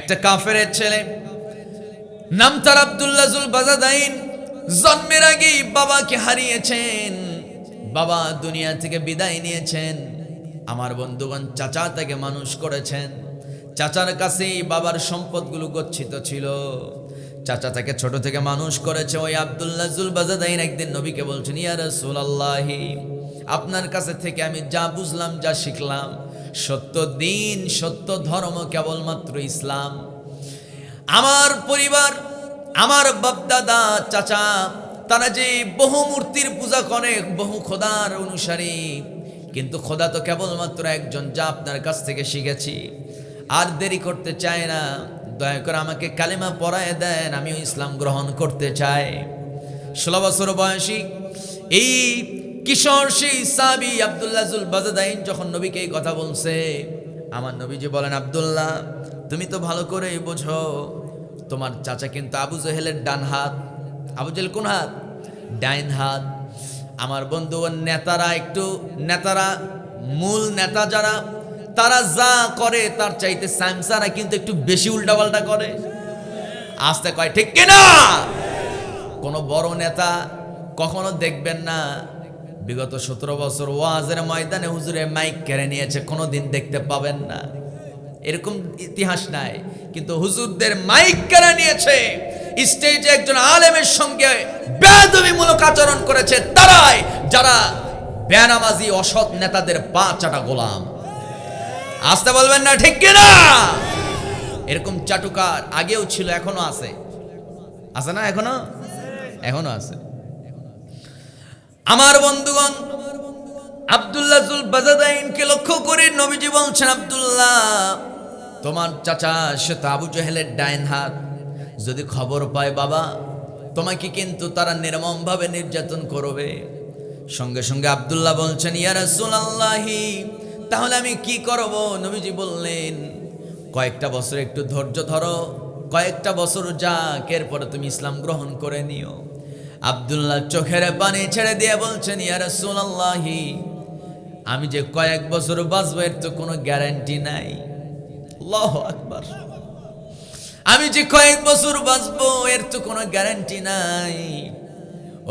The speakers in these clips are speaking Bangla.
একটা কাফেরের ছেলে, নাম তার আব্দুল্লাহ জুল বাজাদাইন, জন্মের আগেই বাবাকে হারিয়েছেন, বাবা দুনিয়া থেকে বিদায় নিয়েছেন। আমার বন্ধুগণ, চাচা তাকে মানুষ করেছেন, চাচার কাছেই বাবার সম্পদগুলো গচ্ছিত ছিল। চাচা তাকে ছোট থেকে মানুষ করেছে। ওই আব্দুল্লাহ জুল বাজাদাইন একদিন নবীকে বলছেন, ইয়া রাসূলুল্লাহি, আপনার কাছে থেকে আমি যা বুঝলাম, যা শিখলাম, সত্য দিন, সত্য ধর্ম কেবলমাত্র ইসলাম। আমার পরিবার, আমার বাপদাদা, চাচা, তারা যে বহু মূর্তির পূজা করে, বহু খোদার অনুসারী, কিন্তু খোদা তো কেবলমাত্র একজন, যা আপনার কাছ থেকে শিখেছি। আর দেরি করতে চাই না, দয়া করে আমাকে কালেমা পড়ায় দেন, আমিও ইসলাম গ্রহণ করতে চাই। 16 বছর বয়সী এই কিশোর সেই সাহাবী আব্দুল্লাহ জুল বাজাদাইন যখন নবীকে এই কথা বলছে, আমার নবীজি বলেন, আব্দুল্লাহ, তুমি তো ভালো করেই বোঝো, তোমার চাচা কিন্তু আবু জেহেলের ডান হাত। আবু জেহেল কোন হাত? ডাইন হাত। আমার বন্ধুগণ, নেতারা মূল নেতা যারা, তারা যা করে তার চাইতে স্যামসারা কিন্তু একটু বেশি উল্টাপাল্টা করে। আস্তে কয়, ঠিক কিনা? কোন বড় নেতা কখনো দেখবেন না বিগত 17 বছর ওয়াজের ময়দানে হুজুরে মাইক কেড়ে নিয়েছে, কোনোদিন দেখতে পাবেন না, এরকম ইতিহাস নাই। কিন্তু হুজুরদের মাইক কেড়ে নিয়েছে, স্টেজে একজন আলেমের সঙ্গে বেয়াদবিমূলক আচরণ করেছে, তারাই যারা বেনামাজি অসৎ নেতাদের পা চাটা গোলাম। আসতে বলবেন না, ঠিক কিনা? এরকম চাটুকার আগেও ছিল, এখনো আছে। আছে না? এখনো আছে। আমার বন্ধুগণ, আব্দুল্লাহ জুল বাজাদাইনকে লক্ষ্য করে নবীজি বলছেন, আব্দুল্লাহ, তোমার চাচা সে তো আবু জেহেলের ডাইন হাত। যদি খবর পায় বাবা, তোমাকে কিন্তু তারা নির্মমভাবে নির্যাতন করবে। সঙ্গে সঙ্গে আব্দুল্লাহ বলছেন, ইয়া রাসূলুল্লাহি, তাহলে আমি কি করব? নবীজি বললেন, কয়েকটা বছর একটু ধৈর্য ধরো, কয়েকটা বছর যাক, এরপরে তুমি ইসলাম গ্রহণ করে নিও। আব্দুল্লাহ চোখের পানি ছেড়ে দিয়ে বলছেন, ইয়া রাসূলুল্লাহি, আমি যে কয়েক বছর বাঁচবো এর তো কোনো গ্যারান্টি নাই। আল্লাহু আকবার। আমি যে কয়েক বছর বাঁচবো এর তো কোনো গ্যারান্টি নাই।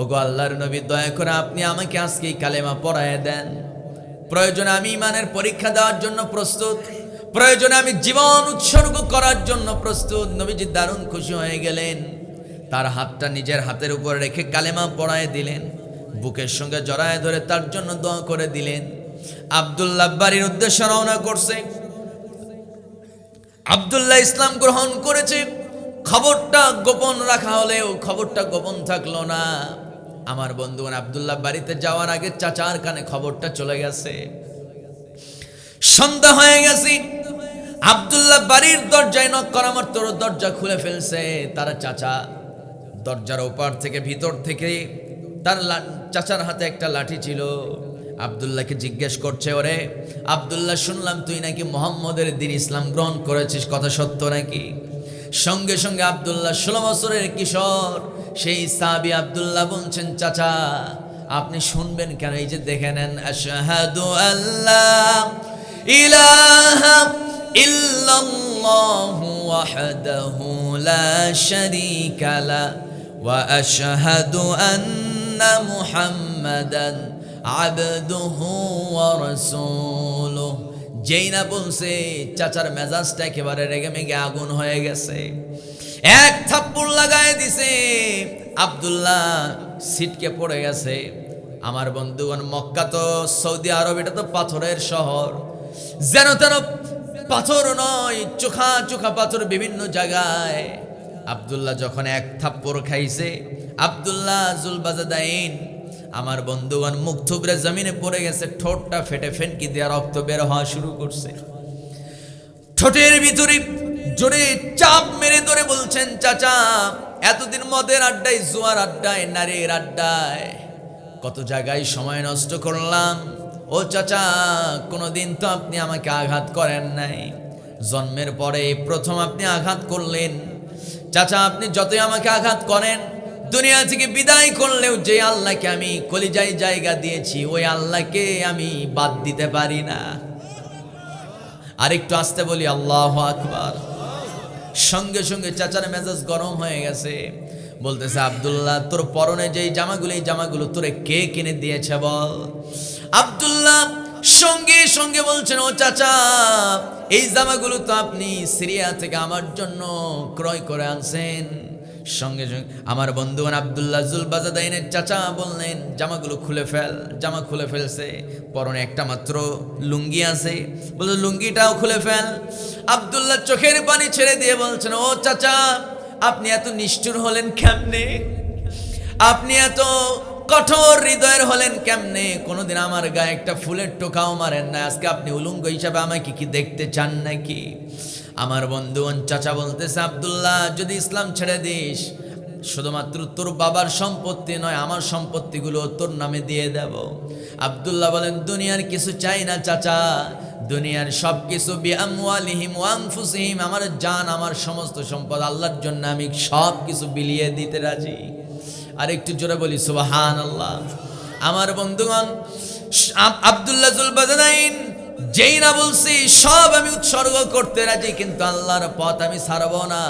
ওগো আল্লাহর নবী, দয়া করে আপনি আমাকে আজকেই কালেমা পড়ায় দেন। প্রয়োজনে আমি ঈমানের পরীক্ষা দেওয়ার জন্য প্রস্তুত, প্রয়োজনে আমি জীবন উৎসর্গ করার জন্য প্রস্তুত। নবীজি দারুণ খুশি হয়ে গেলেন, তার হাতটা নিজের হাতের উপর রেখে কালেমা পড়ায় দিলেন, বুকের সঙ্গে জড়ায় ধরে তার জন্য দোয়া করে দিলেন। আব্দুল্লাহ বাড়ির উদ্দেশ্যে রওনা করছে। আব্দুল্লাহ ইসলাম গ্রহণ করেছে। খবরটা গোপন রাখা হলেও খবরটা গোপন থাকলো না। আমার বন্ধুগণ, আব্দুল্লাহ বাড়িতে যাওয়ার আগে চাচার কানে খবরটা চলে গেছে। সন্ধ্যা হয়ে গেছে। আব্দুল্লাহ বাড়ির দরজায় নক করা মাত্র দরজা খুলে ফেলছে। তার চাচা দরজার ওপার থেকে, ভিতর থেকে তার চাচার হাতে একটা লাঠি ছিল। আব্দুল্লাহকে জিজ্ঞেস করছে, ওরে আব্দুল্লাহ, শুনলাম তুই নাকি মুহাম্মদের দ্বীন ইসলাম গ্রহণ করেছিস, কথা সত্য নাকি? সঙ্গে সঙ্গে আব্দুল্লাহ 16 বছরের কিশোর সেই সাহাবী আব্দুল্লাহ বলছেন, চাচা আপনি শুনবেন কেন? এই যে দেখে নেন, আশহাদু আল্লাহ ইলাহা ইল্লাল্লাহু ওয়াহদাহু লা শারীকা লা ওয়া আশহাদু আন্না মুহাম্মাদান আবদুহু ওয়া রাসূলুহু। যেই না বলছে, চাচার মেজাজটা একেবারে রেগে মেগে আগুন হয়ে গেছে। এক থাপ্পড় লাগায় দিছে। আব্দুল্লাহ ছিটকে পড়ে গেছে। আমার বন্ধুগণ, মক্কা তো সৌদি আরব, এটা তো পাথরের শহর, যেন তেন পাথর নয়, চোখা চোখা পাথর বিভিন্ন জায়গায়। আব্দুল্লাহ যখন এক থাপ্পড় খাইছে, আব্দুল্লাহ জুল বাজাদাইন আমার বন্ধুগণ মুখ থুবড়ে জমিনে পড়ে গেছে। ঠোঁটটা ফেটে ফেনকি দিয়ে রক্ত বের হওয়া শুরু করছে। ঠোঁটের ভিতরে জোরে চাপ মেরে ধরে বলছেন, চাচা এতদিন মদের আড্ডায়, জুয়ার আড্ডায়, নারীর আড্ডায় কত জায়গায় সময় নষ্ট করলাম। ও চাচা, কোনোদিন তো আপনি আমাকে আঘাত করেন নাই, জন্মের পরে প্রথম আপনি আঘাত করলেন। চাচা আপনি যতই আমাকে আঘাত করেন, দুনিয়া থেকে বিদায় করলেও যে আল্লাহকে আমি কলিজায় জায়গা দিয়েছি, ওই আল্লাহকে আমি বাদ দিতে পারি না। আরেকটু আসতে বলি, আল্লাহু আকবার। সঙ্গে সঙ্গে চাচার মেজাজ গরম হয়ে গেছে, বলতেছে আব্দুল্লাহ তোর পরনে যেই জামাগুলো, এই জামাগুলো তোরে কে কিনে দিয়েছে বল। আব্দুল্লাহ সঙ্গে সঙ্গে বলছেন, ও চাচা এই জামাগুলো তো আপনি সিরিয়া থেকে আমার জন্য ক্রয় করে আনছেন। সঙ্গে সঙ্গে আমার বন্ধুগণ আব্দুল্লাহ জুলবাজাদাইনের চাচা বললেন, জামাগুলো খুলে ফেল। জামা খুলে ফেলছে, পরনে একটা মাত্র লুঙ্গি আছে, বলল লুঙ্গিটাও খুলে ফেল। আব্দুল্লাহ চোখের পানি ছেড়ে দিয়ে বলছেন, ও চাচা আপনি এত নিষ্ঠুর হলেন কেমনে, আপনি এত কঠোর হৃদয়ের হলেন কেমনে, কোনোদিন আমার গায়ে একটা ফুলের টোকাও মারেন না, আজকে আপনি উলঙ্গ হিসাবে আমাকে কি দেখতে চান নাকি? আমার বন্ধুগণ চাচা বলতেছে, আব্দুল্লাহ যদি ইসলাম ছেড়ে দিস, শুধুমাত্র তোর বাবার সম্পত্তি নয় আমার সম্পত্তিগুলো তোর নামে দিয়ে দেব। আব্দুল্লাহ বলেন, দুনিয়ার কিছু চাই না চাচা, দুনিয়ার সব কিছু বিআমওয়ালিহিম ওয়া আনফুসিহিম, আমার জান আমার সমস্ত সম্পদ আল্লাহর জন্য আমি সব কিছু বিলিয়ে দিতে রাজি। আর একটু জোরে বলি সুবহানাল্লাহ। আমার বন্ধুগণ আব্দুল্লাহ জুলবাজাদাইন যেই না বলছি সব আমি উৎসর্গ করতে রাজি, কিন্তু আল্লাহর পথ আমি ছাড়ব না।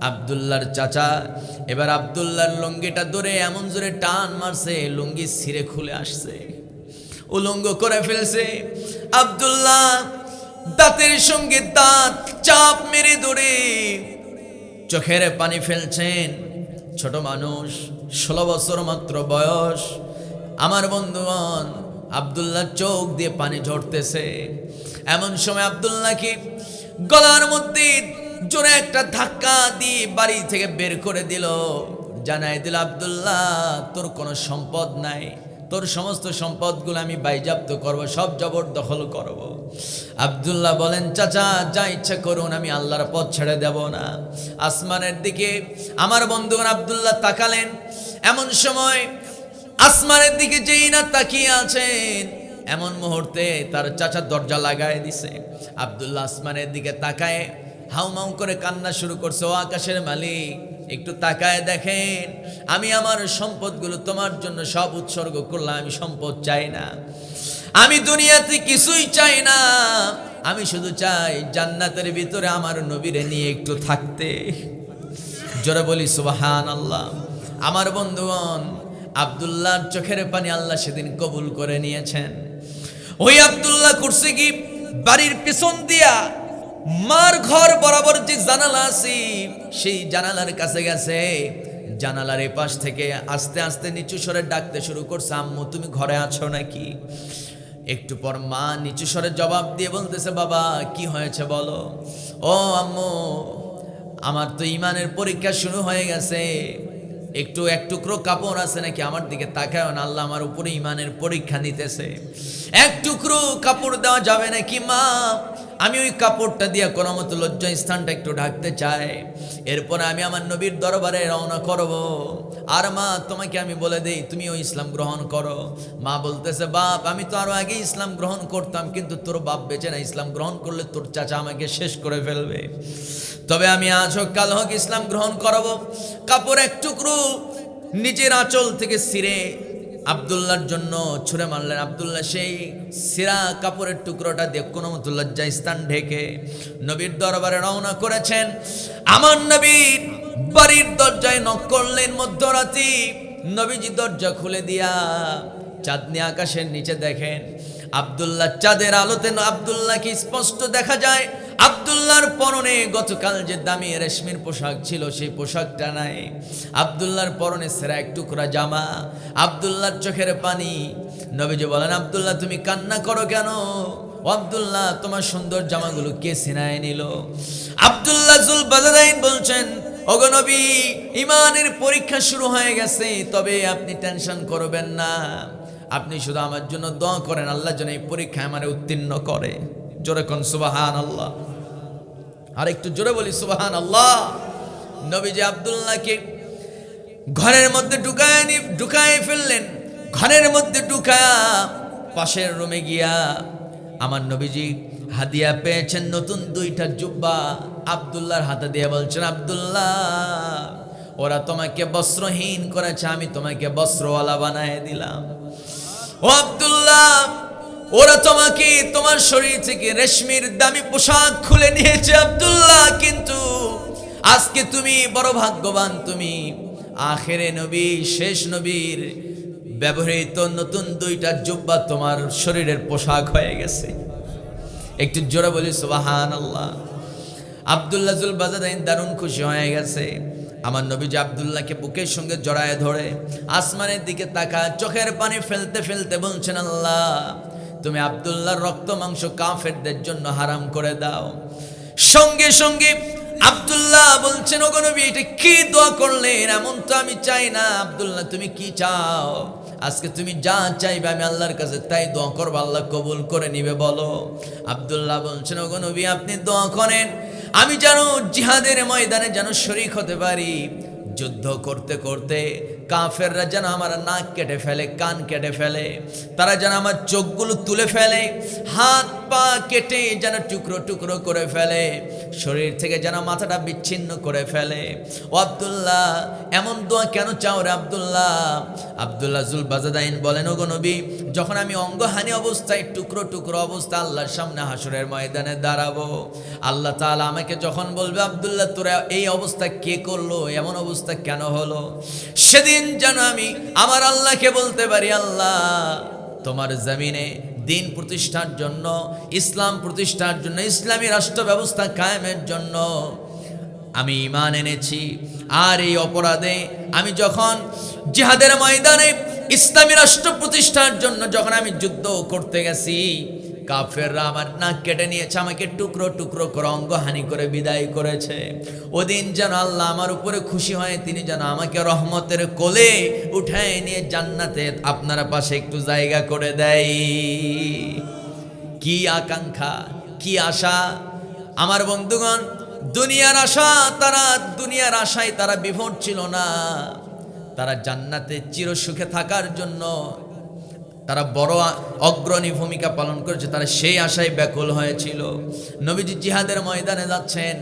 আব্দুল্লাহর চাচা এবার আব্দুল্লাহর লুঙ্গিটা ধরে এমন জোরে টান মারছে, লুঙ্গি ছিঁড়ে খুলে আসছে, উলঙ্গ করে ফেলছে। আব্দুল্লাহ দাঁতের সঙ্গে দাঁত চাপ মেরে ধরে চোখের পানি ফেলছেন। ছোট মানুষ, 16 বছর মাত্র বয়স। আমার বন্ধুগণ আব্দুল্লাহ চোখ দিয়ে পানি ঝরতেছে। এমন সময় আব্দুল্লাহকে গলার মধ্যে জোরে একটা ধাক্কা দিয়ে বাড়ি থেকে বের করে দিল, জানাই দিল, আব্দুল্লাহ তোর কোনো সম্পদ নাই, তোর সমস্ত সম্পদগুলো আমি বাইজাপ্ত করব, সব জবরদখল করব। আব্দুল্লাহ বলেন, চাচা যা ইচ্ছা করুন, আমি আল্লাহর পথ ছেড়ে দেব না। আসমানের দিকে আমার বন্ধুগণ আব্দুল্লাহ তাকালেন। এমন সময় আসমানের দিকে যেই না তাকিয়ে আছেন, এমন মুহূর্তে তার চাচা দরজা লাগায় দিছে। আব্দুল্লাহ আসমানের দিকে তাকায় হাউমাউ করে কান্না শুরু করছে, ও আকাশের মালিক একটু তাকায় দেখেন, আমি আমার সম্পদগুলো তোমার জন্য সব উৎসর্গ করলাম, আমি সম্পদ চাই না, আমি দুনিয়াতে কিছুই চাই না, আমি শুধু চাই জান্নাতের ভিতরে আমার নবীরে নিয়ে একটু থাকতে। জোরে বলি সুবহানাল্লাহ। আমার বন্ধুগণ আব্দুল্লাহর চোখের পানি আল্লাহ সেদিন কবুল করে নিয়েছেন। ওই আব্দুল্লাহ করছে কি, বাড়ির পেছন দিয়া মার ঘর বরাবর যে জানালা আছে সেই জানালার কাছে গেছে, জানালার এপাশ থেকে আস্তে আস্তে নিচু স্বরে ডাকতে শুরু করছে, আম্মু তুমি ঘরে আছো নাকি? একটু পর মা নিচু স্বরে জবাব দিয়ে বলতেছে, বাবা কি হয়েছে বলো। ও আম্মু আমার তো ইমানের পরীক্ষা শুরু হয়ে গেছে, একটু এক টুকরো কাপড় আছে নাকি আমার দিকে তাকায় না, আল্লাহ আমার উপরে ইমানের পরীক্ষা নিতেছে, এক টুকরো কাপড় দেওয়া যাবে নাকি মা? আমি ওই কাপড়টা দিয়ে কোনো মতো লজ্জা স্থানটা একটু ঢাকতে চাই, এরপরে আমি আমার নবীর দরবারে রওনা করব। আর মা তোমাকে আমি বলে দেই তুমি ওই ইসলাম গ্রহণ করো। মা বলতেছে, বাপ আমি তো আরো আগে ইসলাম গ্রহণ করতাম, কিন্তু তোর বাপ বেঁচে না, ইসলাম গ্রহণ করলে তোর চাচা আমাকে শেষ করে ফেলবে, তবে আমি আজ হোক কাল হোক ইসলাম গ্রহণ করব। কাপড় এক টুকরো নিজের আঁচল থেকে ছিঁড়ে আব্দুল্লাহর জন্য ছুঁড়ে মারলেন। আব্দুল্লাহ সেই সিরা কাপড়ের টুকরোটা দিয়ে কোনো মতো লজ্জা স্থান ঢেকে নবীর দরবারে রওনা করেছেন। আমার নবীর বাড়ির দরজায় নক করলেন মধ্যরাতে। নবীজি দরজা খুলে দিয়া চাঁদনি আকাশের নিচে দেখেন আব্দুল্লাহ, চাঁদের আলোতে আব্দুল্লাহকে স্পষ্ট দেখা যায়। আব্দুল্লাহর পরনে গতকাল যে দামি রেশমির পোশাক ছিল সেই পোশাকটা নাই, আব্দুল্লাহর পরনে ছেঁড়া এক টুকরা জামা, আব্দুল্লাহর চোখের পানি। নবীজি বলেন, আব্দুল্লাহ তুমি কান্না করো কেন? ও আব্দুল্লাহ তোমার সুন্দর জামাগুলো কে ছিনায় নিল? আব্দুল্লাহ জুলবাজাদাইন বলছেন, ওগো নবী ইমানের পরীক্ষা শুরু হয়ে গেছে, তবে আপনি টেনশন করবেন না, আপনি শুধু আমার জন্য দোয়া করেন, আল্লাহ যেন এই পরীক্ষায় আমারে উত্তীর্ণ করে। জোরে কোন সুবহানাল্লাহ। আর একটু জোরে বলি সুবহানাল্লাহ। নবীজি আব্দুল্লাহকে ঘরের মধ্যে ঢুকায় ফেললেন। ঘরের মধ্যে ঢুকায়া পাশের রুমে গিয়া আমার নবীজি হাদিয়া পেয়েছেন নতুন 2টা জুব্বা, আব্দুল্লাহর হাতে দিয়ে বলছেন, আব্দুল্লাহ ওরা তোমাকে বস্ত্রহীন করেছে, আমি তোমাকে বস্ত্রওয়ালা বানায় দিলাম। ও আব্দুল্লাহ ওরা তোমাকে তোমার শরীর থেকে রেশমির দামি পোশাক খুলে নিয়েছে আব্দুল্লাহ, কিন্তু আজকে তুমি বড় ভাগ্যবান, তুমি আখেরে নবী, শেষ নবীর ব্যবহৃত নতুন 2টা জুব্বা তোমার শরীরের পোশাক হয়ে গেছে। একটু জোরে বলি সুবহানাল্লাহ। আব্দুল্লাহ জুল বাজাদাইন দারুণ খুশি হয়ে গেছে। আমার নবীজি আব্দুল্লাহকে বুকের সঙ্গে জড়ায় ধরে আসমানের দিকে তাকা চোখের পানি ফেলতে ফেলতে বলছেন, আল্লাহ তুমি আব্দুল্লাহর রক্ত মাংস কাফেরদের জন্য হারাম করে দাও। সঙ্গে সঙ্গে আব্দুল্লাহ বলছেন, ওগো নবী এটা কি দোয়া করলেন? এমন তো আমি চাই না। আব্দুল্লাহ তুমি কি চাও? আজকে তুমি যা চাইবে আমি আল্লাহর কাছে তাই দোয়া করবো, আল্লাহ কবুল করে নিবে, বলো। আব্দুল্লাহ বলছেন, ওগো নবী আপনি দোয়া করেন আমি যেন জিহাদের ময়দানে যেন শরীক হতে পারি। যুদ্ধ করতে করতে কাফেররা যেন আমার নাক কেটে ফেলে, কান কেটে ফেলে, তারা যেন আমার চোখগুলো তুলে ফেলে, হাত পা কেটে যেন টুকরো টুকরো করে ফেলে, শরীর থেকে যেন মাথাটা বিচ্ছিন্ন করে ফেলে। ও আব্দুল্লাহ এমন দোয়া কেন চাও রে আব্দুল্লাহ? আব্দুল্লাহ জুল বাজাদাইন বলেন, ওগো নবী যখন আমি অঙ্গহানি অবস্থায় টুকরো টুকরো অবস্থা আল্লাহর সামনে হাসরের ময়দানে দাঁড়াবো, আল্লাহ তাআলা আমাকে যখন বলবে, আব্দুল্লাহ তোরা এই অবস্থা কে করলো, এমন অবস্থা কেন হলো, সেদিন যেন আমি আমার আল্লাহকে বলতে পারি, আল্লাহ তোমার জমিনে দিন প্রতিষ্ঠার জন্য, ইসলাম প্রতিষ্ঠার জন্য, ইসলামী রাষ্ট্র ব্যবস্থা কায়েমের জন্য আমি ঈমান এনেছি। আর এই অপরাধে আমি যখন জিহাদের ময়দানে ইসলামী রাষ্ট্র প্রতিষ্ঠার জন্য যখন আমি যুদ্ধ করতে গেছি, কাফেররা আমার নাক কেটে নিয়েছে, আমাকে টুকরো টুকরো করে অঙ্গহানি করে বিদায় করেছে। ওদিন যেন আল্লাহ আমার উপরে খুশি হয়, তিনি যেন আমাকে রহমতের কোলে উঠায় নিয়ে জান্নাতে আপনারা পাশে একটু জায়গা করে দেয়। কি আকাঙ্ক্ষা, কি আশা আমার বন্ধুগণ! দুনিয়ার আশা, তারা দুনিয়ার আশায় তারা বিভোর ছিল না, তারা জান্নাতে চিরসুখে থাকার জন্য তারা বড় অগ্রণী ভূমিকা পালন করেছে, তারা সেই আশায় ব্যাকুল হয়েছিল। নবীজি জিহাদের ময়দানে যাচ্ছেন,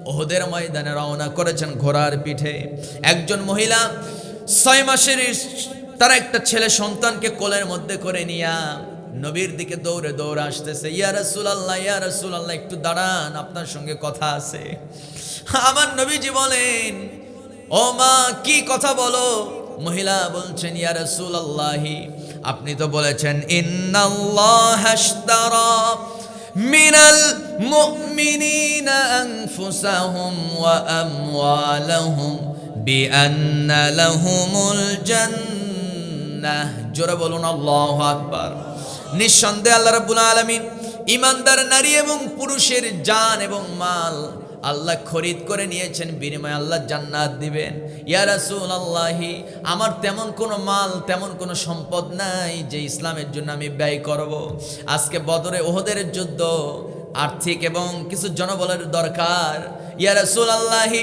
ওহদের ময়দানে রওনা করেছেন ঘোড়ার পিঠে। একজন মহিলা 6 মাসের তার একটা ছেলে সন্তানকে কোলের মধ্যে করে নিয়া নবীর দিকে দৌড়ে দৌড়ে আসতেছে। ইয়া রাসূলুল্লাহ, ইয়া রাসূলুল্লাহ একটু দাঁড়ান, আপনার সঙ্গে কথা আছে। আমার নবীজি বলেন, ও মা কি কথা বলো? মহিলা বলছেন, ইয়া রাসূলুল্লাহ আপনি তো বলেছেন ইন্নাল্লাহা আশতারা মিনাল মুমিনিনা আনফুসাহুম ওয়া আমওয়ালাহুম বিআন্না লাহুমুল জান্নাহ। জোরে বলুন আল্লাহু আকবার। নিঃসন্দেহে আল্লাহ রাব্বুল আলামিন ঈমানদার নারী এবং পুরুষের জান এবং মাল আল্লাহ খরিদ করে নিয়েছেন, বিনিময়ে আল্লাহ জান্নাত দিবেন। ইয়া রাসূলুল্লাহ আমার তেমন কোনো মাল, তেমন কোনো সম্পদ নাই যে ইসলামের জন্য আমি ব্যয় করব। আজকে বদরে ওহদের যুদ্ধ, আর্থিক এবং কিছু জনবলের দরকার। ইয়া রাসূলুল্লাহ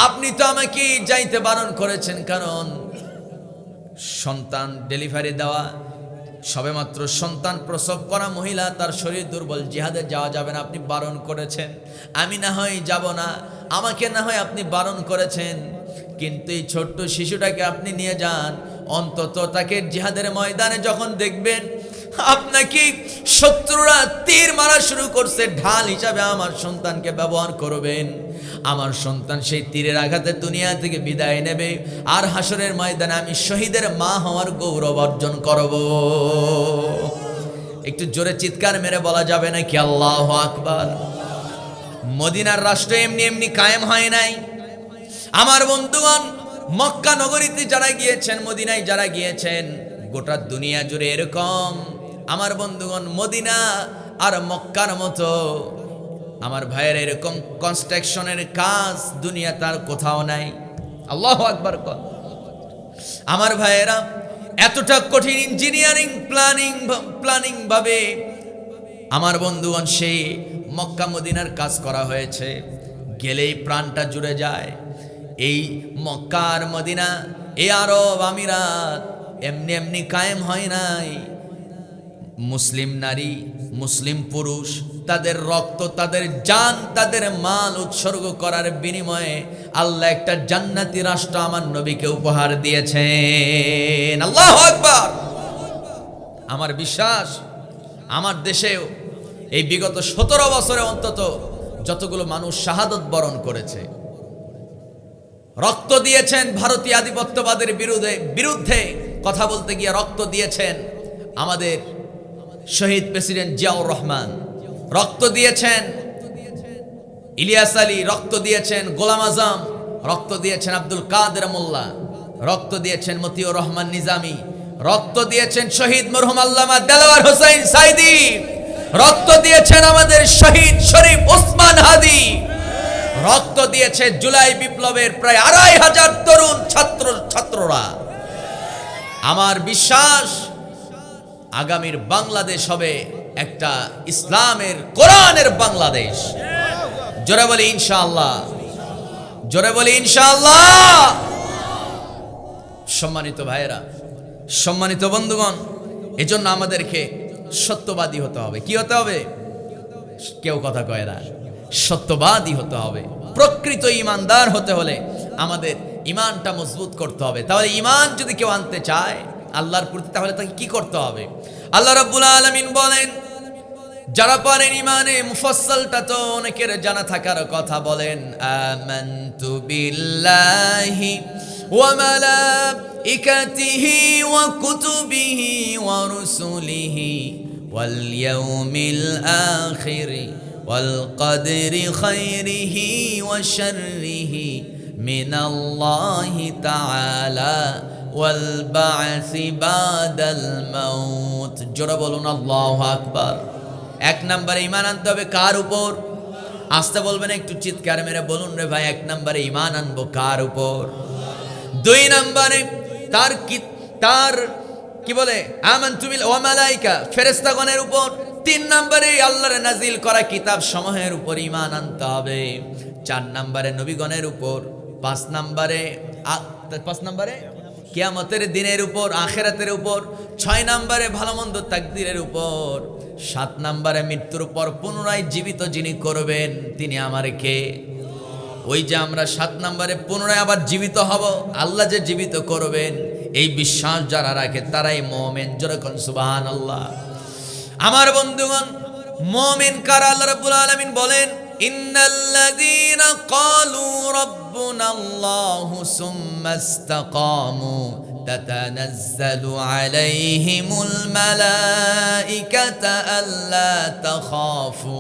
আপনি তো আমাকে যাইতে বারণ করেছেন, কারণ সন্তান ডেলিভারি দেওয়া, সবেমাত্র সন্তান প্রসব করা মহিলা, তার শরীর দুর্বল, জিহাদে যাওয়া যাবে না, আপনি বারণ করেছেন। আমি না হয় যাব না, আমাকে না হয় আপনি বারণ করেছেন, কিন্তু এই ছোট্ট শিশুটাকে আপনি নিয়ে যান, অন্তত তাকে জিহাদের ময়দানে যখন দেখবেন আপনাকে শত্রুরা তীর মারা শুরু করছে, ঢাল হিসাবে আমার সন্তানকে ব্যবহার করবেন। আমার সন্তান সেই তীরের আঘাতে দুনিয়া থেকে বিদায় নেবে, আর হাসরের ময়দানে আমি শহীদের মা হওয়ার গৌরব অর্জন করব। একটু জোরে চিৎকার মেরে বলা যাবে নাকি আল্লাহু আকবার? মদিনার রাষ্ট্র এমনি এমনি কায়েম হয় নাই। আমার বন্ধুগণ, মক্কা নগরীতে যারা গিয়েছেন, মদিনায় যারা গিয়েছেন, গোটা দুনিয়া জুড়ে এরকম আমার বন্ধুগণ মদিনা আর মক্কার মতো আমার ভাইয়ের এরকম কনস্ট্রাকশনের কাজ দুনিয়া তার কোথাও নাই। আল্লাহু আকবার। আমার ভাইয়েরা, এতটা কঠিন ইঞ্জিনিয়ারিং প্ল্যানিং ভাবে আমার বন্ধুগণ সেই মক্কা মদিনার কাজ করা হয়েছে, গেলেই প্রাণটা জুড়ে যায়। এই মক্কা আর মদিনা, এই আরব আমিরাত এমনি এমনি কায়েম হয় নাই। মুসলিম নারী, মুসলিম পুরুষ তাদের রক্ত, তাদের জান, তাদের মাল উৎসর্গ করার বিনিময়ে আল্লাহ একটা জান্নাতি রাষ্ট্র আমার নবীকে উপহার দিয়েছেন। আল্লাহু আকবার। আমার বিশ্বাস আমার দেশেও এই বিগত 17 বছরে অন্তত যতগুলো মানুষ শাহাদত বরণ করেছে, রক্ত দিয়েছেন ভারতীয় আধিপত্যবাদের বিরুদ্ধে কথা বলতে গিয়ে রক্ত দিয়েছেন আমাদের শহীদ প্রেসিডেন্ট জিয়াউর রহমান, রক্ত দিয়েছেন ইলিয়াস আলী, রক্ত দিয়েছেন গোলাম আজম, রক্ত দিয়েছেন আব্দুল কাদের মোল্লা, রক্ত দিয়েছেন মতিউর রহমান নিজামী, রক্ত দিয়েছেন শহীদ মরহুম আল্লামা দেলোয়ার হোসেন সাইদি, রক্ত দিয়েছেন আমাদের শহীদ শরীফ ওসমান হাদি, রক্ত দিয়েছে জুলাই বিপ্লবের প্রায় ২৫০০ তরুণ ছাত্ররা। আমার বিশ্বাস আগামীর বাংলাদেশ হবে একটা ইসলামের কোরআনের বাংলাদেশ। জোরে বলি ইনশাআল্লাহ, জোরে বলি ইনশাআল্লাহ। সম্মানিত ভাইয়েরা, সম্মানিত বন্ধুগণ, এজন্য আমাদেরকে সত্যবাদী হতে হবে। কি হতে হবে? কেউ কথা কয় না, সত্যবাদী হতে হবে। প্রকৃত ঈমানদার হতে হলে আমাদের ঈমানটা মজবুত করতে হবে। তাহলে ঈমান যদি কেউ আনতে চায় আল্লাহর প্রতি, তাহলে তাকে কি করতে হবে? আল্লাহ রাব্বুল আলামিন বলেন, যারা পারেন ঈমানে মুফাসসালটা তো অনেকের জানা থাকার কথা, বলেন আমানতু বিল্লাহি ওয়া মালাইকাতিহি ওয়া কুতুবিহি ওয়া রুসুলিহি ওয়াল ইয়াউমিল আখির ওয়াল কদরি খাইরিহি ওয়া শাররিহি মিনাল্লাহি তাআলা ওয়াল বা'সি বাদাল মাউত। জোরে বলুন আল্লাহু আকবার। এক নম্বরে ঈমান আনতে হবে কার উপর? আসতে বলবেন, একটু চিৎকার মেরে বলুন রে ভাই, এক নম্বরে ঈমান আনবো কার উপর? দুই নম্বরে তার কি বলে আমানতু বিল ওয়া মালাইকা, ফেরেশতাগণের উপর। তিন নম্বরে আল্লাহর নাজিল করা কিতাব সমূহের উপর ঈমান আনতে হবে। চার নম্বরে নবীগণের উপর। পাঁচ নম্বরে কিয়ামতের দিনের উপর, আখিরাতের উপর। ছয় নম্বরে ভালো মন্দ তাকদীরের উপর। সাত নম্বরে মৃত্যুর পর পুনরায় জীবিত যিনি করবেন তিনি আমার কে? ওই যে আমরা 7 নম্বরে পুনরায় আবার জীবিত হব, আল্লাহ যে জীবিত করবেন, এই বিশ্বাস যারা রাখে তারাই মুমিন। জোরে কোন সুবহানাল্লাহ। আমার বন্ধুগণ, মুমিন কারা? আল্লাহ রাব্বুল আলামিন বলেন, ইন্নাল্লাযীনা ক্বালু রাব্বুনাল্লাহু সুম্মা ইসতাকামু তাতানাজ্জালু আলাইহিমুল মালাইকাতু আল্লা তাখাফু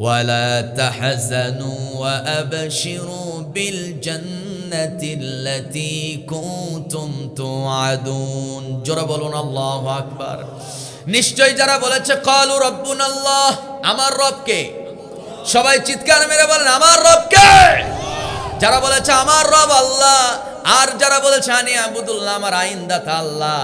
ولا تحزنوا وأبشروا بالجنة التي كنتم توعدون। জোরে বলুন আল্লাহু আকবার। নিশ্চয় যারা বলেছে ক্বালু রাব্বুনাল্লাহ, আমার রবকে, সবাই চিৎকার মেরে বলেন আমার রবকে। যারা বলেছে আমার রব আল্লাহ, আর যারা বলেছে আনি আবুদুল্লাহ, আমার আইনদাতা আল্লাহ,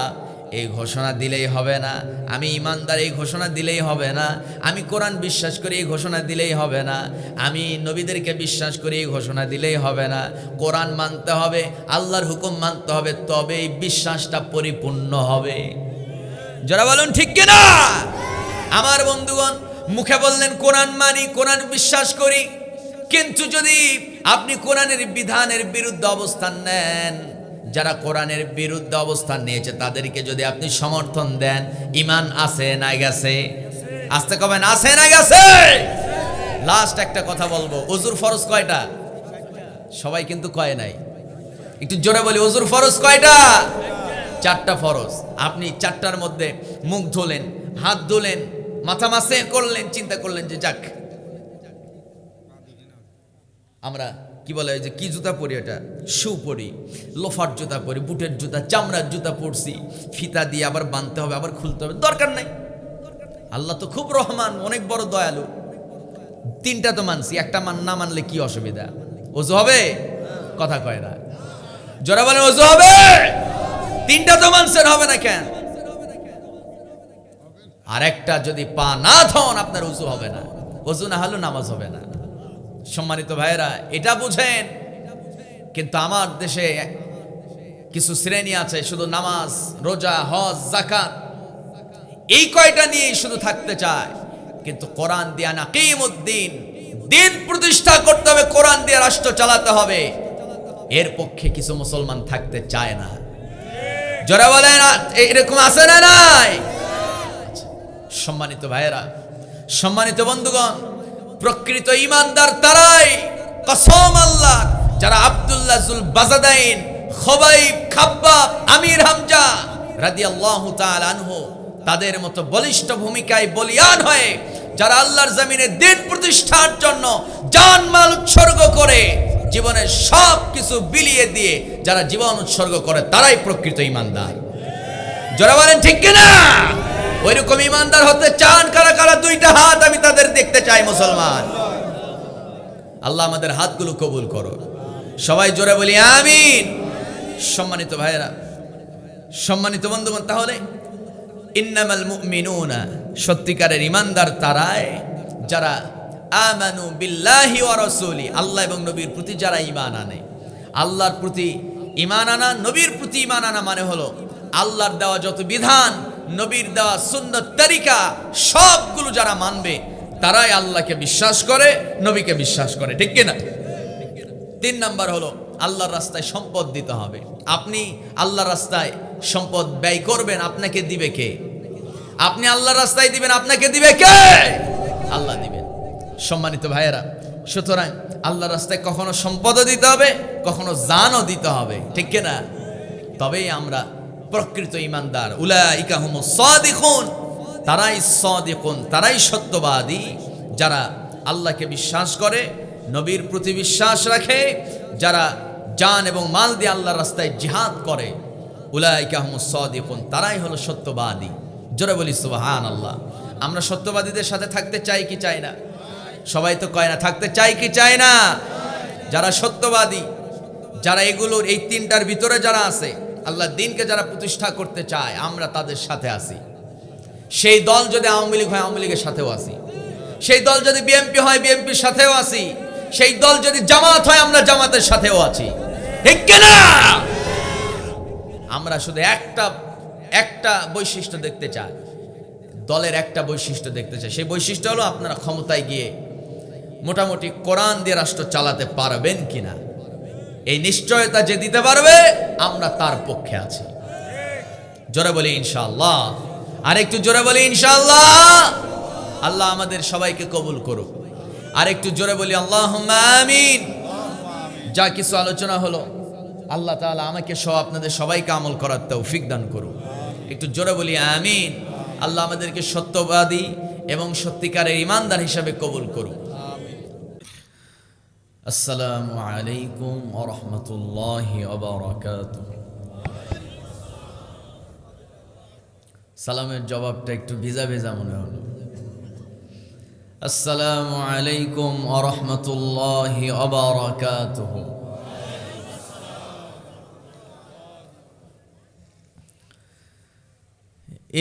এই ঘোষণা দিলেই হবে না। আমি ইমানদার, এই ঘোষণা দিলেই হবে না। আমি কোরআন বিশ্বাস করি, এই ঘোষণা দিলেই হবে না। আমি নবীদেরকে বিশ্বাস করি, এই ঘোষণা দিলেই হবে না। কোরআন মানতে হবে, আল্লাহর হুকুম মানতে হবে, তবে এই বিশ্বাসটা পরিপূর্ণ হবে। যারা বলুন ঠিক কিনা? আমার বন্ধুগণ, মুখে বললেন কোরআন মানি, কোরআন বিশ্বাস করি, কিন্তু যদি আপনি কোরআনের বিধানের বিরুদ্ধে অবস্থান নেন, যারা কোরআনের বিরুদ্ধে অবস্থান নিয়েছে তাদেরকে যদি আপনি সমর্থন দেন, ঈমান আছে না গেছে? আস্তে কবেন, আছে না গেছে? লাস্ট একটা কথা বলবো, ওযুর ফরজ কয়টা? সবাই কিন্তু কয় নাই, একটু জোরে বলি, ওযুর ফরজ কয়টা? 4টা ফরজ। আপনি 4টার মধ্যে মুখ ধুলেন, হাত ধুলেন, মাথা মাসে করলেন, চিন্তা করলেন যে যাক, আমরা কি বলে যে কি জুতা পরি, এটা শু পরি, লোফার জুতা পরি, বুটের জুতা, চামড়ার জুতা পরছি, ফিতা দিয়ে আবার বাঁধতে হবে, আবার খুলতে হবে, দরকার নাই। আল্লাহ তো খুব রহমান, অনেক বড় দয়ালু। 3টা তো মানছি, একটা না মানলে কি অসুবিধা? ওযু হবে? কথা কয় না, জোরে বলেন ওযু হবে? 3টা তো মানছেন, হবে না কেন? আর একটা যদি পা না ধন, আপনার ওযু হবে না, ওযু না হলে নামাজ হবে না। সম্মানিত ভাইয়েরা, এটা বুঝেন। কিন্তু আমার দেশে কিছু শ্রেণী আছে শুধু নামাজ, রোজা, হজ, যাকাত, এই কয়টা নিয়ে শুধু থাকতে চায়, কিন্তু কোরআন দিয়া নাকিমুদ্দিন, দিন প্রতিষ্ঠা করতে হবে, কোরআন দিয়ে রাষ্ট্র চালাতে হবে, এর পক্ষে কিছু মুসলমান থাকতে চায় না। যারা বলেন এরকম আছে না নাই? সম্মানিত ভাইয়েরা, সম্মানিত বন্ধুগণ, প্রকৃত ঈমানদার তারাই, কসম আল্লাহ, যারা আব্দুল্লাহ আব্দুল্লাহ যুল বাজাদাইন, খুবাইব, খাব্বাব, আমির হামজা রাদিয়াল্লাহু তাআলা আনহু তাদের মতো বলিষ্ঠ ভূমিকায় বলিয়ান হয়ে যারা আল্লাহর জমিনে দ্বীন প্রতিষ্ঠার জন্য জানমাল উৎসর্গ করে, জীবনের সব কিছু বিলিয়ে দিয়ে যারা জীবন উৎসর্গ করে তারাই প্রকৃত ঈমানদার। যারা বলেন ঠিক কিনা? ওইরকম ঈমানদার হতে চান কারা কারা? দুইটা হাত আমি তাদের দেখতে চাই। মুসলমান, আল্লাহ আমাদের হাতগুলো কবুল করো। সবাই জোরে বলি আমিন। সম্মানিত ভাইয়েরা, সম্মানিত বন্ধুগণ, তাহলে ইন্নামাল মুমিনুনা, সত্যিকারের ঈমানদার তারাই যারা আমানু বিল্লাহি ওয়া রাসূলি, আল্লাহ এবং নবীর প্রতি যারা ঈমান আনে। আল্লাহর প্রতি ঈমান আনা, নবীর প্রতি ঈমান আনা মানে হলো আল্লাহর দেওয়া যত বিধান, নবীর দেওয়া সুন্নাত তরিকা সবগুলো যারা মানবে তারাই আল্লাহকে বিশ্বাস করে, নবীকে বিশ্বাস করে। ঠিক কিনা? 3 নাম্বার হলো আল্লাহর রাস্তায় সম্পদ দিতে হবে। আপনি আল্লাহর রাস্তায় সম্পদ ব্যয় করবেন, আপনাকে দিবে কে? আপনি আল্লাহর রাস্তায় দিবেন, আপনাকে দিবে কে? আল্লাহ দিবেন। সম্মানিত ভাইয়েরা, সুতরাং আল্লাহর রাস্তায় কখনো সম্পদও দিতে হবে, কখনো জানও দিতে হবে। ঠিক কিনা? তবেই আমরা প্রকৃত ঈমানদার। উলাইকা হুমুস সাদিকুন, তারাই সাদিকুন, তারাই সত্যবাদী যারা আল্লাহকে বিশ্বাস করে, নবীর প্রতি বিশ্বাস রাখে, যারা জান এবং মাল দিয়ে আল্লাহর রাস্তায় জিহাদ করে। উলাইকা হুমুস সাদিকুন, তারাই হলো সত্যবাদী। জোরে বলি সুবহানাল্লাহ। আমরা সত্যবাদীদের সাথে থাকতে চাই কি চাই না? সবাই তো কয় না, থাকতে চাই কি চাই না? যারা সত্যবাদী, যারা এগুলোর এই 3টার ভিতরে যারা আছে, আল্লাহর দ্বীনকে যারা প্রতিষ্ঠা করতে চায়, আমরা তাদের সাথে আছি। সেই দল যদি আওয়ামী লীগ হয়, আওয়ামী লীগের সাথেও আছি। সেই দল যদি বিএনপি হয়, বিএনপির সাথেও আছি। সেই দল যদি জামাত হয়, আমরা জামাতের সাথেও আছি। ঠিক কিনা? আমরা শুধু একটা বৈশিষ্ট্য দেখতে চাই, দলের একটা বৈশিষ্ট্য দেখতে চাই। সেই বৈশিষ্ট্য হলো আপনারা ক্ষমতায় গিয়ে মোটামুটি কোরআন দিয়ে রাষ্ট্র চালাতে পারবেন কিনা। এই নিশ্চয়তা যে দিতে পারবে, আমরা তার পক্ষে আছি। জোরে বলি ইনশাআল্লাহ। আর একটু জোরে বলি ইনশাআল্লাহ। আল্লাহ আমাদের সবাইকে কবুল করুক। আর একটু জোরে বলি আল্লাহুম্মা আমিন। যা কিছু আলোচনা হলো, আল্লাহ তাআলা আমাকে সহ আপনাদের সবাইকে আমল করার তৌফিক দান করুক। একটু জোরে বলি আমিন। আল্লাহ আমাদেরকে সত্যবাদী এবং সত্যিকারের ঈমানদার হিসাবে কবুল করুক। আসসালামু আলাইকুম ওয়া রাহমাতুল্লাহি ওয়া বারাকাতুহু। সালামের জবাবটা একটু ভিজা ভিজা মনে হলো। আসসালামু আলাইকুম ওয়া রাহমাতুল্লাহি ওয়া বারাকাতুহু।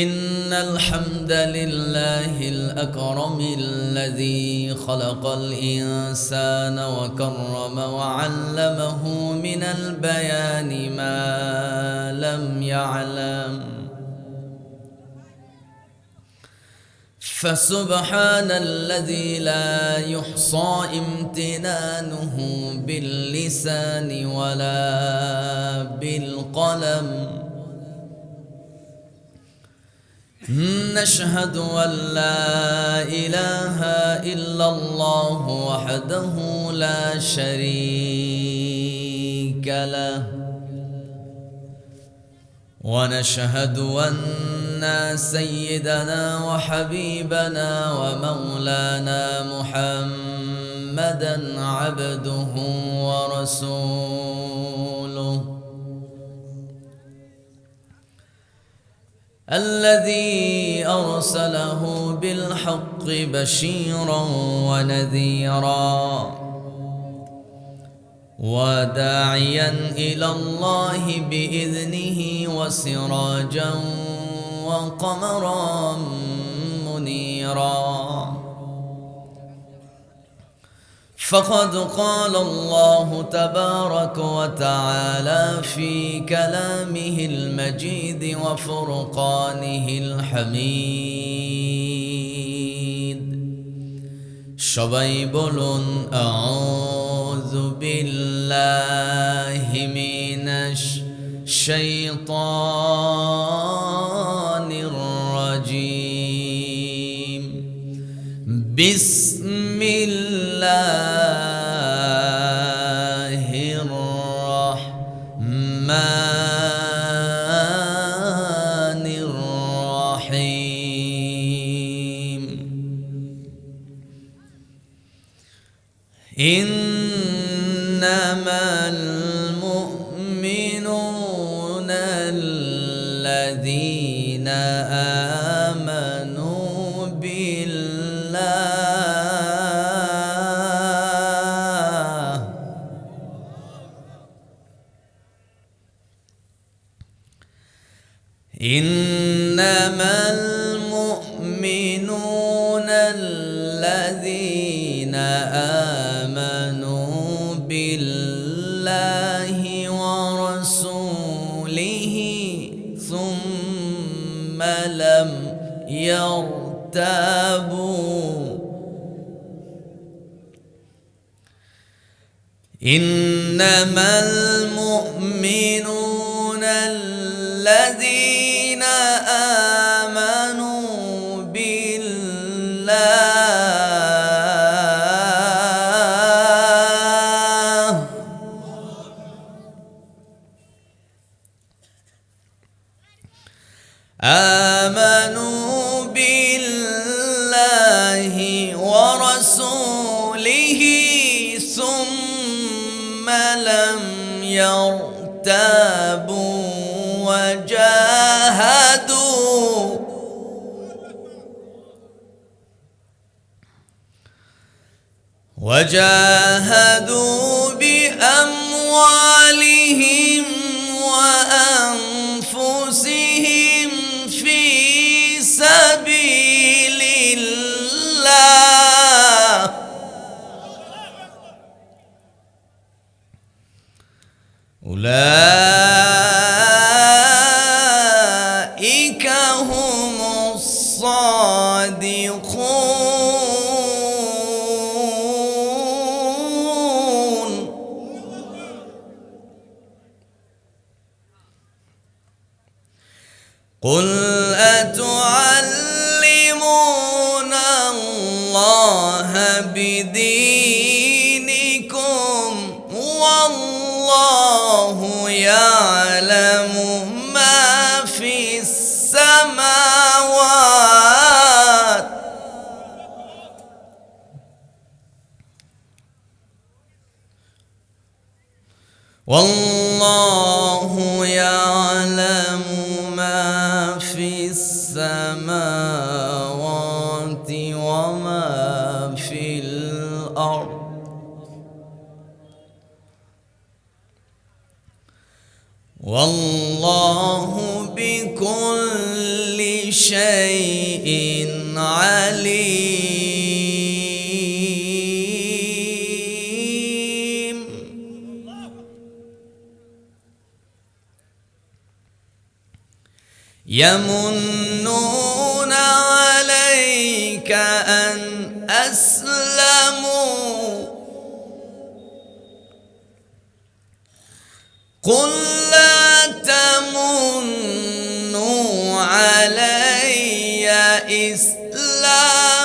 إن الحمد لله الأكرم الذي خلق الإنسان وكرم وعلمه من البيان ما لم يعلم فسبحان الذي لا يحصى امتنانه باللسان ولا بالقلم نشهد أن لا إله إلا الله وحده لا شريك له ونشهد أن سيدنا وحبيبنا ومولانا محمدا عبده ورسوله الذي أرسله بالحق بشيرا ونذيرا وداعيا إلى الله بإذنه وسراجا وقمرا منيرا فقد قال الله تبارك وتعالى في كلامه المجيد وفرقانه الحميد সবাই বলুন আউযু বিল্লাহি মিনাশ শাইতানির রাজীম বিসমিল্লাহির الرحيم إنما المؤمنون الذين آمنوا بالله إنما المؤمنون الذين آمنوا بالله ورسوله ثم لم يرتابوا إنما المؤمنون الذين آمنوا بالله آمنوا بالله ورسوله ثم لم يرتابوا وجاهدوا بأموالهم وأنفسهم في سبيل الله أولئك هم الصادقون قل أتعلمون الله بدينكم والله يعلم ما في السماوات والله يعلم ما في السماوات وما في الأرض والله بكل شيء عليم يمنون عليك أن أسلموا قل لا تمنوا علي إسلامكم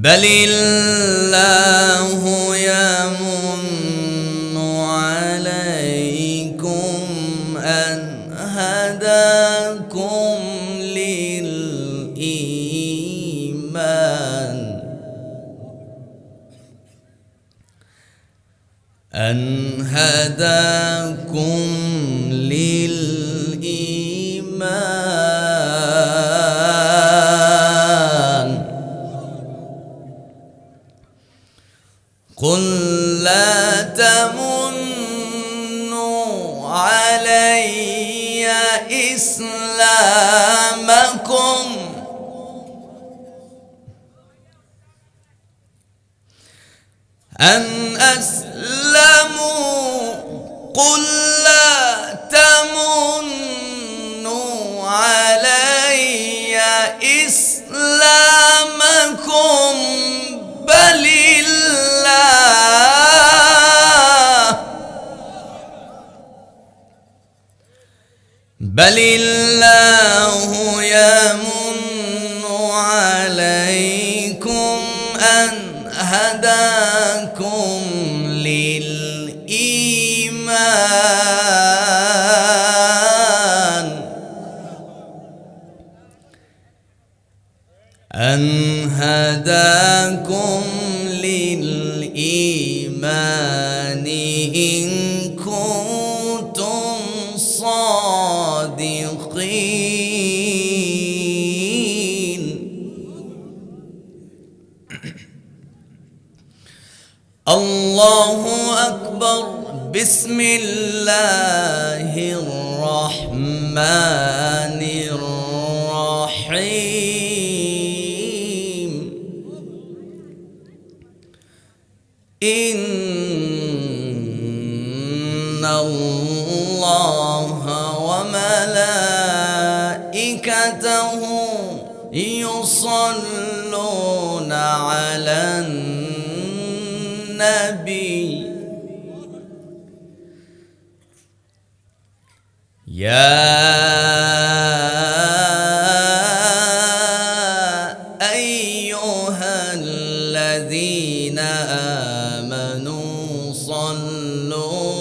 بل الله يمن عليكم أن هداكم للإيمان قل لا تمنوا علي إسلامكم أن أسلموا قل لا تمنوا علي إسلامكم بل বালিল্লাহু ইয়ামুন্নু আলাইকুম আন হাদাকুম লিল ঈমান أن هداكم للإيمان إن كنتم صادقين الله أكبر بسم الله الرحمن الرحيم إن الله وملائكته يصلون على النبي يا أيها الذين آمنوا صلوا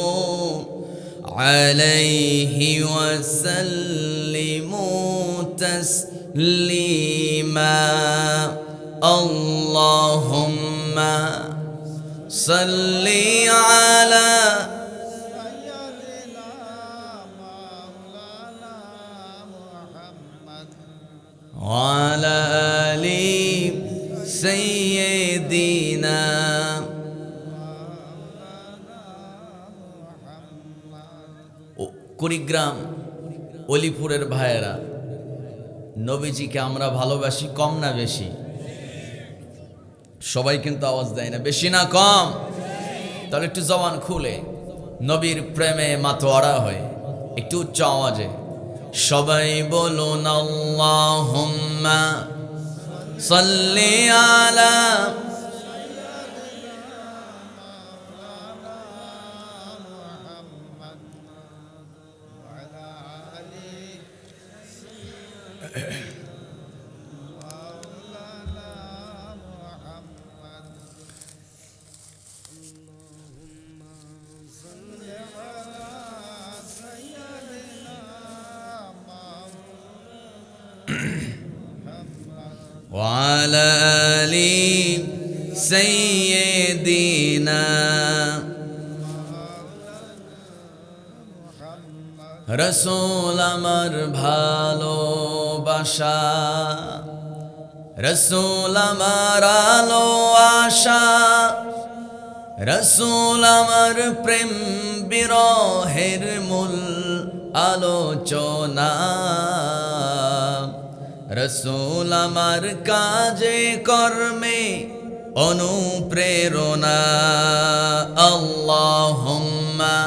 عليه وسلموا تسليما اللهم صل على وعلى آل سيدنا কুড়িগ্রাম অলিপুরের ভাইয়েরা, নবীজিকে আমরা ভালোবাসি কম না বেশি? সবাই কিন্তু আওয়াজ দেয় না, বেশি না কম? তাহলে একটু জবান খুলে নবীর প্রেমে মাতোয়ারা হয়ে একটু উচ্চ আওয়াজে সবাই বলুন আল্লাহুম্মা সাল্লি আলা وعلى آل سيدنا রসূল আমার ভালোবাসা, রসূল আমার আলো আশা, রসূল আমার প্রেম বিরহের মূল আলোচনা, রসূল আমার কাজে কর্মে অনুপ্রেরণা। আল্লাহুম্মা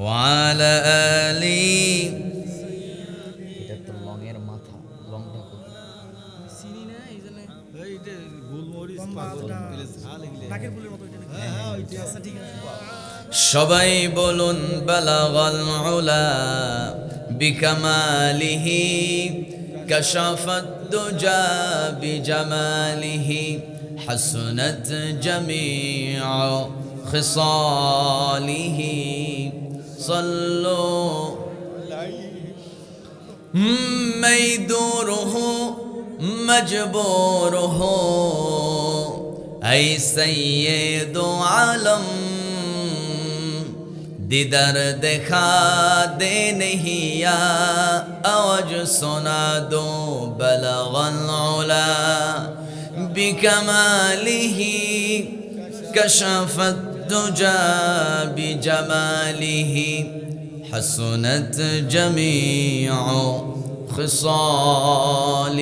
ওয়ালা আলি। এটা তো লংয়ের মাথা, লংটা চিনি না, এই জন্য এইটা গোলমরিচ পাগল ঝাল নাকের ফুলের মতো। হ্যাঁ ওইটা আছে, ঠিক আছে। সবাই বলুন বালাগাল উলা বিকামালিহি কাশাফাত দুজা বিজামালিহি হাসনাত জামিউ খিসালিহি صلوا ميدوره مجبوره أي سيد عالم दीदार देखा दे नहीं या आवाज सुना दो बलगल उला बिकमालिही कशफत दुजा बिजमालिही हसनत जमीउ खिसालिही।